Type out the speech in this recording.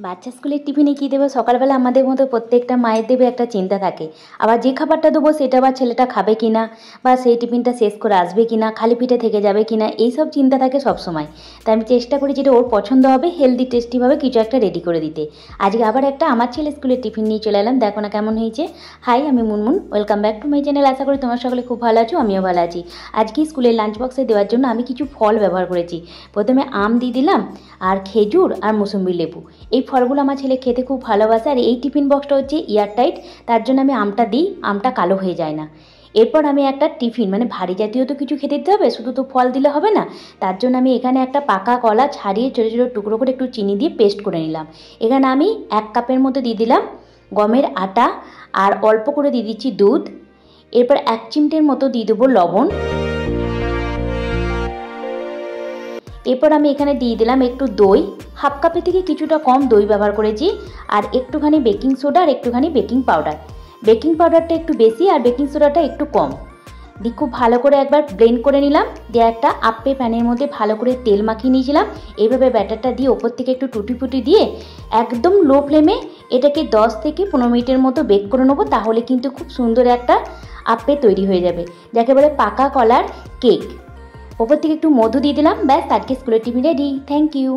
বাচ্চা স্কুলের টিফিনে কী দেবো সকালবেলা আমাদের মতো প্রত্যেকটা মায়ের দেবে একটা চিন্তা থাকে। আবার যে খাবারটা দেবো সেটা আবার ছেলেটা খাবে কি না, বা সেই টিফিনটা শেষ করে আসবে কি না, খালি পেটে থেকে যাবে কি না, এইসব চিন্তা থাকে সবসময়। তাই আমি চেষ্টা করি যেটা ওর পছন্দ হবে, হেলদি টেস্টিভাবে কিছু একটা রেডি করে দিতে। আজকে আবার একটা আমার ছেলে স্কুলের টিফিন নিয়ে চলে এলাম, দেখো না কেমন হয়েছে। হাই, আমি Munmun, welcome back to my channel. আশা করি তোমার সকলে খুব ভালো আছো, আমিও ভালো আছি। আজকে স্কুলের লাঞ্চ বক্সে দেওয়ার জন্য আমি কিছু ফল ব্যবহার করেছি। প্রথমে আম দিয়ে দিলাম, আর খেজুর আর মৌসুম্বি লেবু। এই ফলগুলো আমার ছেলে খেতে খুব ভালোবাসে। আর এই টিফিন বক্সটা হচ্ছে এয়ারটাইট, তার জন্য আমি আমটা দিই, আমটা কালো হয়ে যায় না। এরপর আমি একটা টিফিন মানে ভারী জাতীয় তো কিছু খেতে দিতে হবে, শুধু তো ফল দিলে হবে না। তার জন্য আমি এখানে একটা পাকা কলা ছাড়িয়ে ছোটো ছোটো টুকরো করে একটু চিনি দিয়ে পেস্ট করে নিলাম। এখানে আমি 1 কাপের মধ্যে দিয়ে দিলাম গমের আটা, আর অল্প করে দিয়ে দিচ্ছি দুধ। এরপর 1 চিমটের মতো দিয়ে দেবো লবণ। এরপর আমি এখানে দিয়ে দিলাম একটু দই, 1/2 কাপের থেকে কিছুটা কম দই ব্যবহার করেছি। আর একটুখানি বেকিং সোডা আর একটুখানি বেকিং পাউডার। বেকিং পাউডারটা একটু বেশি আর বেকিং সোডাটা একটু কম দিয়ে খুব ভালো করে একবার ব্লেন্ড করে নিলাম। দিয়ে একটা আপ্পে প্যানের মধ্যে ভালো করে তেল মাখিয়ে নিয়েছিলাম। এইভাবে ব্যাটারটা দিয়ে ওপর থেকে একটু টুটি ফুটি দিয়ে একদম লো ফ্লেমে এটাকে 10 থেকে 15 মিনিটের মতো বেক করে নেবো। তাহলে কিন্তু খুব সুন্দর একটা আপ্পে তৈরি হয়ে যাবে, যাকে বলে পাকা কলার কেক। ওপর থেকে একটু মধু দিয়ে দিলাম, ব্যাস আজকে স্কুলের টিফিন রেডি। Thank you.